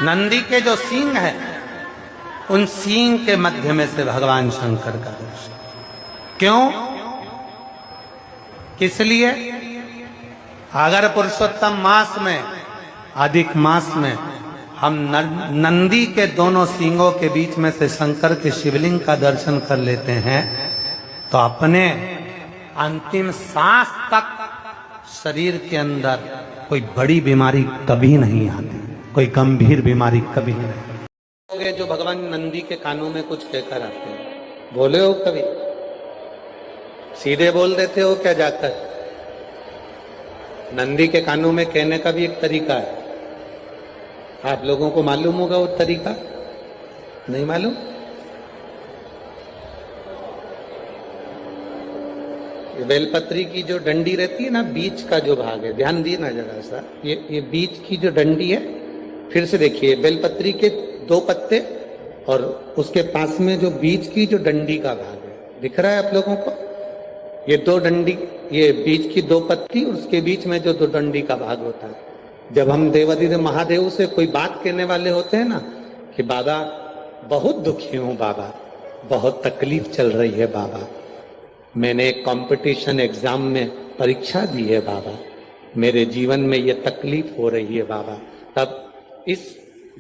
नंदी के जो सींग है, उन सींग के मध्य में से भगवान शंकर का दर्शन। क्यों? किस लिए? अगर पुरुषोत्तम मास में, अधिक मास में हम नंदी के दोनों सींगों के बीच में से शंकर के शिवलिंग का दर्शन कर लेते हैं, तो अपने अंतिम सांस तक शरीर के अंदर कोई बड़ी बीमारी कभी नहीं आती, कोई गंभीर बीमारी कभी नहीं। जो भगवान नंदी के कानों में कुछ कहकर आते हैं, बोले हो कभी? सीधे बोल देते हो क्या जाकर? नंदी के कानों में कहने का भी एक तरीका है। आप लोगों को मालूम होगा वो तरीका? नहीं मालूम? बेलपत्री की जो डंडी रहती है ना, बीच का जो भाग है, ध्यान दिए ना जरा सा, ये बीच की जो डंडी है, फिर से देखिए, बेलपत्री के 2 पत्ते और उसके पास में जो बीच की जो डंडी का भाग है, दिख रहा है आप लोगों को? ये 2 डंडी, ये बीच की 2 पत्ती और उसके बीच में जो 2 डंडी का भाग होता है। जब हम देवाधिदेव महादेव से कोई बात कहने वाले होते हैं ना कि बाबा बहुत दुखी हूं, बाबा बहुत तकलीफ चल रही है, बाबा मैंने एक कंपटीशन एग्जाम में परीक्षा दी है, बाबा मेरे जीवन में ये तकलीफ हो रही है, बाबा, तब इस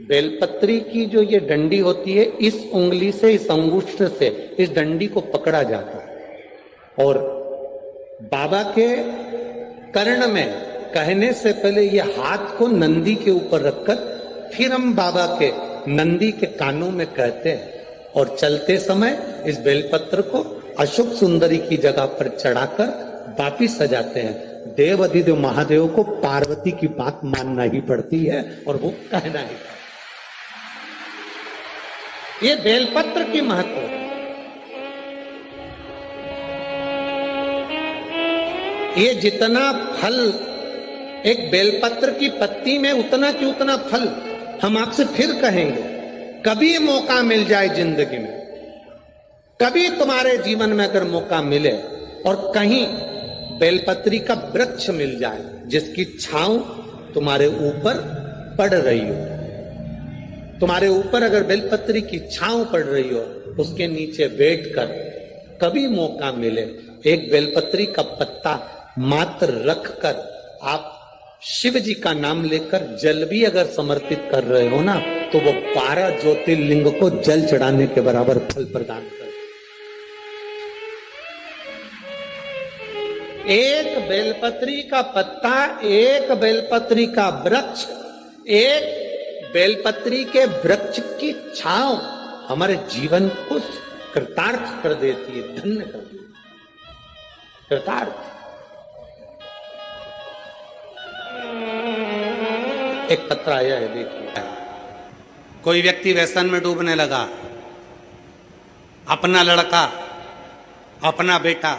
बेलपत्री की जो ये डंडी होती है, इस उंगली से, इस अंगुष्ठ से इस डंडी को पकड़ा जाता है और बाबा के कर्ण में कहने से पहले ये हाथ को नंदी के ऊपर रखकर फिर हम बाबा के नंदी के कानों में कहते हैं और चलते समय इस बेलपत्र को अशोक सुंदरी की जगह पर चढ़ाकर वापिस सजाते हैं। देव अधिदेव महादेव को पार्वती की बात मानना ही पड़ती है और वो कहना ही पड़ता है। ये बेलपत्र की महत्व। ये जितना फल एक बेलपत्र की पत्ती में, उतना की उतना फल। हम आपसे फिर कहेंगे, कभी मौका मिल जाए जिंदगी में, कभी तुम्हारे जीवन में अगर मौका मिले और कहीं बेलपत्री का वृक्ष मिल जाए जिसकी छांव तुम्हारे ऊपर पड़ रही हो, तुम्हारे ऊपर अगर बेलपत्री की छांव पड़ रही हो, उसके नीचे बैठकर कभी मौका मिले, एक बेलपत्री का पत्ता मात्र रखकर आप शिव जी का नाम लेकर जल भी अगर समर्पित कर रहे हो ना, तो वो 12 ज्योतिर्लिंग को जल चढ़ाने के बराबर फल प्रदान कर। एक बेलपत्री का पत्ता, एक बेलपत्री का वृक्ष, एक बेलपत्री के वृक्ष की छांव हमारे जीवन को कृतार्थ कर देती है, धन्य कर देती है, कृतार्थ। एक पत्र आया है, देखिए। कोई व्यक्ति व्यसन में डूबने लगा, अपना लड़का, अपना बेटा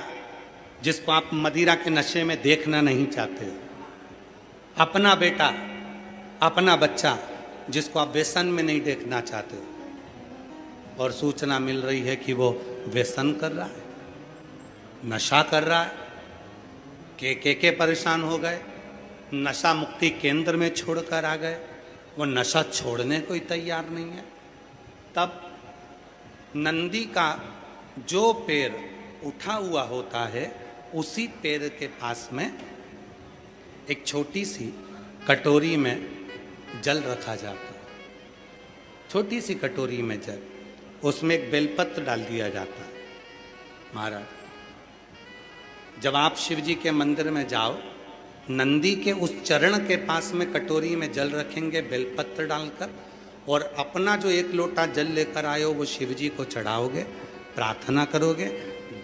जिसको आप मदिरा के नशे में देखना नहीं चाहते, अपना बेटा, अपना बच्चा जिसको आप व्यसन में नहीं देखना चाहते, और सूचना मिल रही है कि वो व्यसन कर रहा है, नशा कर रहा है, के परेशान हो गए, नशा मुक्ति केंद्र में छोड़कर आ गए, वो नशा छोड़ने को ही तैयार नहीं है। तब नंदी का जो पैर उठा हुआ होता है, उसी पैर के पास में एक छोटी सी कटोरी में जल रखा जाता है, छोटी सी कटोरी में जल, उसमें एक बेलपत्र डाल दिया जाता है। महाराज, जब आप शिव जी के मंदिर में जाओ, नंदी के उस चरण के पास में कटोरी में जल रखेंगे बेलपत्र डालकर, और अपना जो 1 लोटा जल लेकर आए हो वो शिव जी को चढ़ाओगे, प्रार्थना करोगे।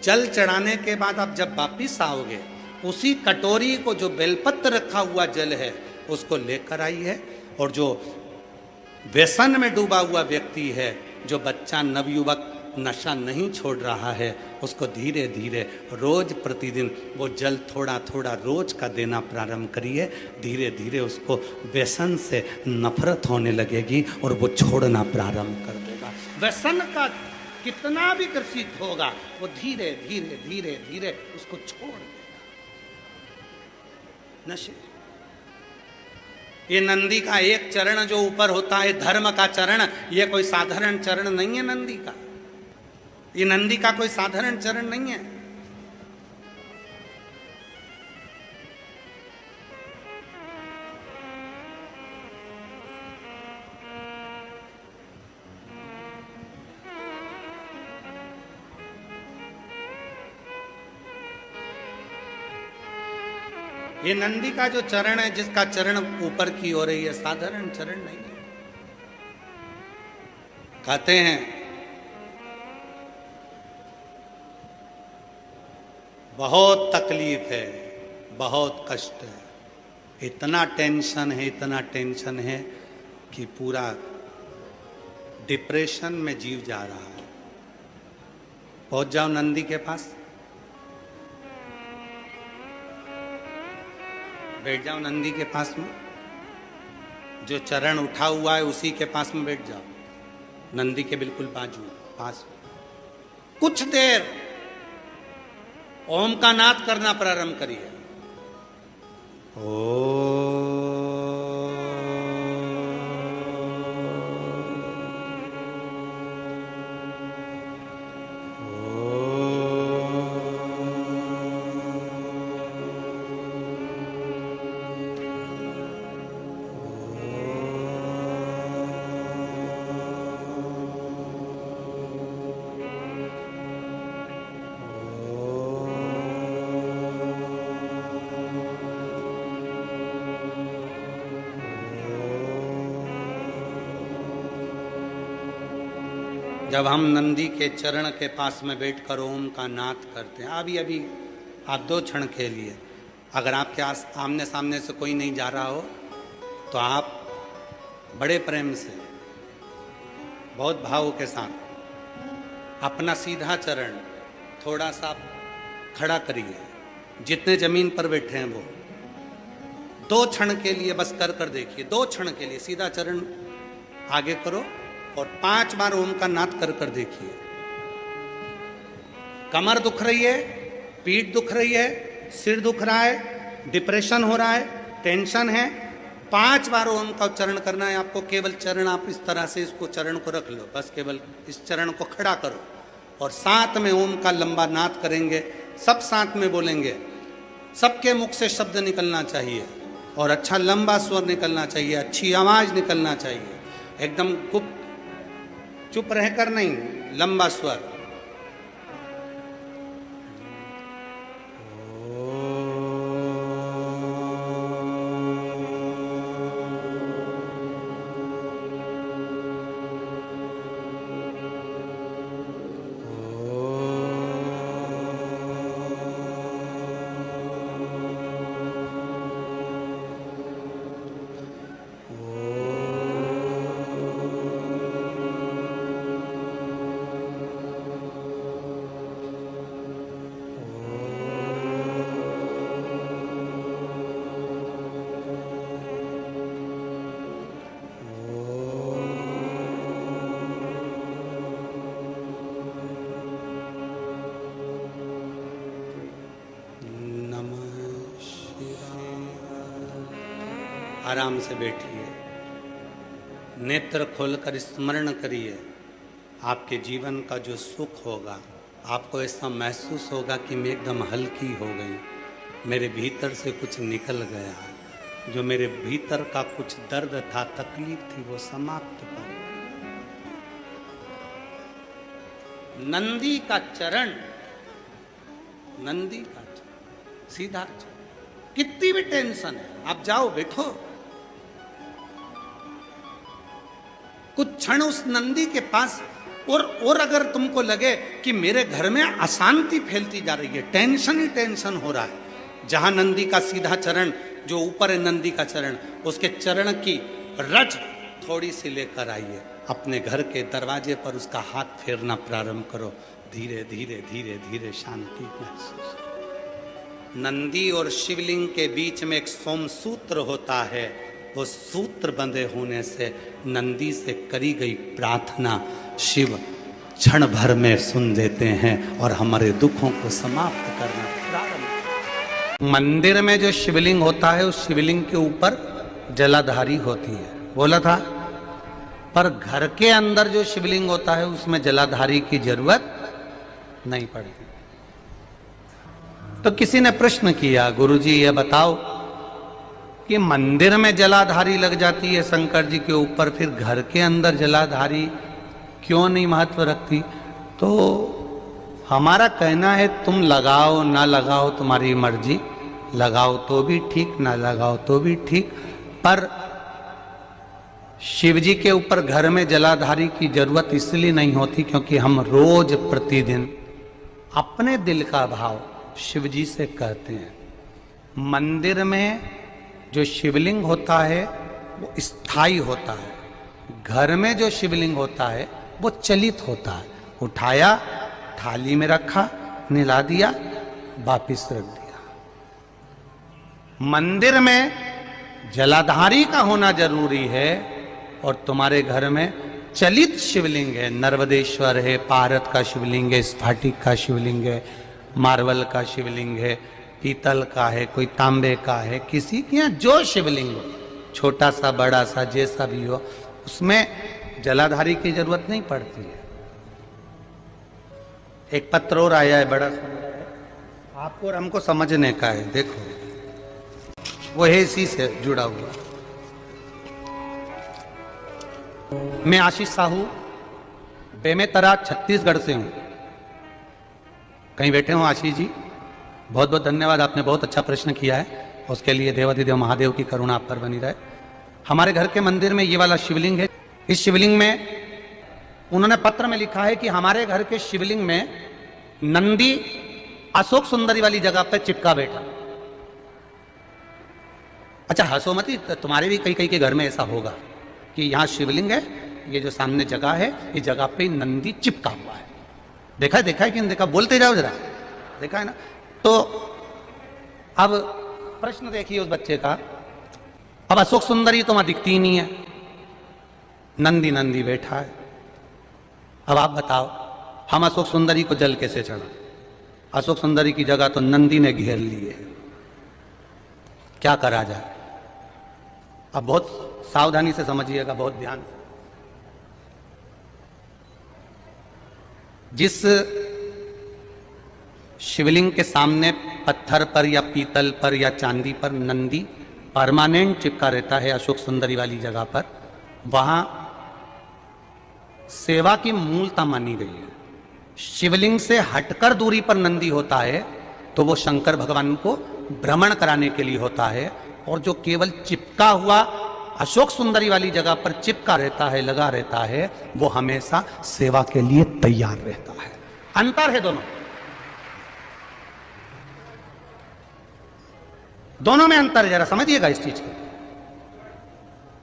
जल चढ़ाने के बाद आप जब वापिस आओगे, उसी कटोरी को, जो बेलपत्र रखा हुआ जल है, उसको लेकर आइए, और जो व्यसन में डूबा हुआ व्यक्ति है, जो बच्चा नवयुवक नशा नहीं छोड़ रहा है, उसको धीरे धीरे रोज प्रतिदिन वो जल थोड़ा थोड़ा रोज का देना प्रारंभ करिए। धीरे धीरे उसको व्यसन से नफरत होने लगेगी और वो छोड़ना प्रारंभ कर देगा। व्यसन का कितना भी ग्रसित होगा, वो धीरे धीरे धीरे धीरे उसको छोड़ देगा। नशे ये नंदी का एक चरण जो ऊपर होता है धर्म का चरण, ये कोई साधारण चरण नहीं है नंदी का। ये नंदी का कोई साधारण चरण नहीं है। ये नंदी का जो चरण है, जिसका चरण ऊपर की ओर है, ये साधारण चरण नहीं है। कहते हैं बहुत तकलीफ है, बहुत कष्ट है, इतना टेंशन है, इतना टेंशन है कि पूरा डिप्रेशन में जीव जा रहा है। पहुंच जाओ नंदी के पास, बैठ जाओ नंदी के पास में, जो चरण उठा हुआ है उसी के पास में बैठ जाओ, नंदी के बिल्कुल बाजू पास। कुछ देर ओम का नाद करना प्रारंभ करिए। जब हम नंदी के चरण के पास में बैठकर ओम का नाद करते हैं, अभी अभी आप 2 क्षण खेलिए। अगर आपके आमने सामने से कोई नहीं जा रहा हो तो आप बड़े प्रेम से, बहुत भाव के साथ अपना सीधा चरण थोड़ा सा खड़ा करिए, जितने जमीन पर बैठे हैं वो 2 क्षण के लिए बस कर देखिए। 2 क्षण के लिए सीधा चरण आगे करो और 5 बार ओम का नाद कर देखिए। कमर दुख रही है, पीठ दुख रही है, सिर दुख रहा है, डिप्रेशन हो रहा है, टेंशन है, 5 बार ओम का उच्चारण करना है आपको। केवल चरण आप इस तरह से इसको चरण को रख लो, बस केवल इस चरण को खड़ा करो और साथ में ओम का लंबा नाद करेंगे। सब साथ में बोलेंगे, सबके मुख से शब्द निकलना चाहिए और अच्छा लंबा स्वर निकलना चाहिए, अच्छी आवाज निकलना चाहिए, एकदम गुप्त चुप रहकर नहीं, लंबा स्वर। आराम से बैठिए, नेत्र खोलकर स्मरण करिए। आपके जीवन का जो सुख होगा, आपको ऐसा महसूस होगा कि मैं एकदम हल्की हो गई, मेरे भीतर से कुछ निकल गया, जो मेरे भीतर का कुछ दर्द था, तकलीफ थी, वो समाप्त हो गई। नंदी का चरण, नंदी का चरण, सीधा चरण। कितनी भी टेंशन है, आप जाओ बैठो, कुछ क्षण उस नंदी के पास। और अगर तुमको लगे कि मेरे घर में अशांति फैलती जा रही है, टेंशन ही टेंशन हो रहा है, जहां नंदी का सीधा चरण जो ऊपर है, नंदी का चरण, उसके चरण की रज थोड़ी सी लेकर आइए, अपने घर के दरवाजे पर उसका हाथ फेरना प्रारंभ करो। धीरे धीरे धीरे धीरे शांति महसूस। नंदी और शिवलिंग के बीच में एक सोमसूत्र होता है, वो सूत्र बंधे होने से नंदी से करी गई प्रार्थना शिव क्षण भर में सुन देते हैं और हमारे दुखों को समाप्त करना प्रारंभ। मंदिर में जो शिवलिंग होता है, उस शिवलिंग के ऊपर जलाधारी होती है, बोला था। पर घर के अंदर जो शिवलिंग होता है उसमें जलाधारी की जरूरत नहीं पड़ती। तो किसी ने प्रश्न किया, गुरुजी ये बताओ कि मंदिर में जलाधारी लग जाती है शंकर जी के ऊपर, फिर घर के अंदर जलाधारी क्यों नहीं महत्व रखती? तो हमारा कहना है तुम लगाओ ना लगाओ तुम्हारी मर्जी, लगाओ तो भी ठीक ना लगाओ तो भी ठीक, पर शिव जी के ऊपर घर में जलाधारी की जरूरत इसलिए नहीं होती क्योंकि हम रोज प्रतिदिन अपने दिल का भाव शिव जी से कहते हैं। मंदिर में जो शिवलिंग होता है वो स्थायी होता है, घर में जो शिवलिंग होता है वो चलित होता है। उठाया, थाली में रखा, निला दिया, वापिस रख दिया। मंदिर में जलाधारी का होना जरूरी है और तुम्हारे घर में चलित शिवलिंग है, नर्मदेश्वर है, पारत का शिवलिंग है, स्फटिक का शिवलिंग है, मार्बल का शिवलिंग है, पीतल का है, कोई तांबे का है, किसी के यहाँ जो शिवलिंग हो, छोटा सा बड़ा सा जैसा भी हो, उसमें जलाधारी की जरूरत नहीं पड़ती है। एक पत्र और आया है बड़ा सुंदर है, आपको और हमको समझने का है। देखो वो है इसी से जुड़ा हुआ। मैं आशीष साहू बेमेतरा छत्तीसगढ़ से हूं। कहीं बैठे हो आशीष जी? बहुत बहुत धन्यवाद, आपने बहुत अच्छा प्रश्न किया है, उसके लिए देवाधिदेव महादेव की करुणा आप पर बनी रहे। हमारे घर के मंदिर में ये वाला शिवलिंग है। इस शिवलिंग में उन्होंने पत्र में लिखा है कि हमारे घर के शिवलिंग में नंदी अशोक सुंदरी वाली जगह पर चिपका बैठा। अच्छा हंसो मत, तुम्हारे भी कई कई के घर में ऐसा होगा कि यहाँ शिवलिंग है, ये जो सामने जगह है, इस जगह पे नंदी चिपका हुआ है। देखा है कि नहीं देखा? बोलते जाओ जरा, देखा है ना? तो अब प्रश्न देखिए उस बच्चे का। अब अशोक सुंदरी तो वहां दिखती ही नहीं है, नंदी नंदी बैठा है। अब आप बताओ हम अशोक सुंदरी को जल कैसे चढ़ा? अशोक सुंदरी की जगह तो नंदी ने घेर ली है, क्या करा जाए? अब बहुत सावधानी से समझिएगा, बहुत ध्यान से। जिस शिवलिंग के सामने पत्थर पर या पीतल पर या चांदी पर नंदी परमानेंट चिपका रहता है अशोक सुंदरी वाली जगह पर, वहां सेवा की मूलता मानी गई है। शिवलिंग से हटकर दूरी पर नंदी होता है तो वो शंकर भगवान को भ्रमण कराने के लिए होता है, और जो केवल चिपका हुआ अशोक सुंदरी वाली जगह पर चिपका रहता है, लगा रहता है, वो हमेशा सेवा के लिए तैयार रहता है। अंतर है दोनों में अंतर है, जरा समझिएगा इस चीज को।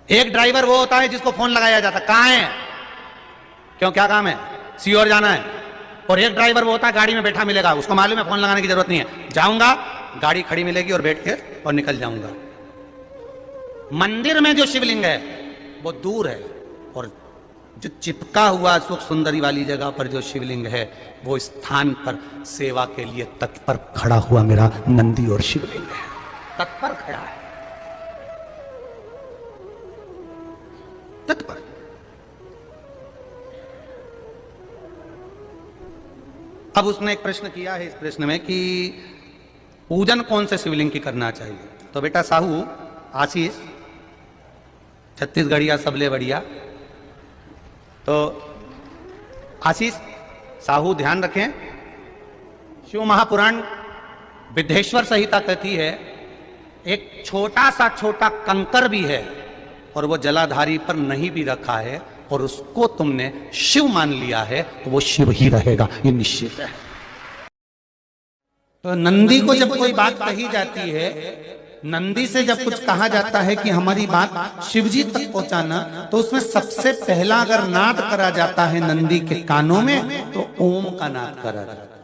एक ड्राइवर वो होता है जिसको फोन लगाया जाता है, कहां है, क्यों, क्या काम है, सीओर जाना है। और एक ड्राइवर वो होता है गाड़ी में बैठा मिलेगा, उसको मालूम है फोन लगाने की जरूरत नहीं है, जाऊंगा गाड़ी खड़ी मिलेगी और बैठ के और निकल जाऊंगा। मंदिर में जो शिवलिंग है वो दूर है, और जो चिपका हुआ अशोक सुंदरी वाली जगह पर जो शिवलिंग है वो स्थान पर सेवा के लिए तत्पर खड़ा हुआ मेरा नंदी और शिवलिंग है, तत्पर खड़ा है, तत्पर। अब उसने एक प्रश्न किया है इस प्रश्न में कि पूजन कौन से शिवलिंग की करना चाहिए? तो बेटा साहू आशीष छत्तीसगढ़िया सबले बढ़िया। तो आशीष साहू ध्यान रखें, शिव महापुराण विद्धेश्वर संहिता कहती है एक छोटा कंकर भी है और वो जलाधारी पर नहीं भी रखा है और उसको तुमने शिव मान लिया है तो वो शिव ही रहेगा, ये निश्चित है। तो नंदी को जब कोई बात कही जाती है, नंदी से जब कुछ कहा जाता है कि हमारी बात शिव जी तक पहुंचाना, तो उसमें सबसे पहला अगर नाद करा जाता है नंदी के कानों में तो ओम का नाद करा जाता है।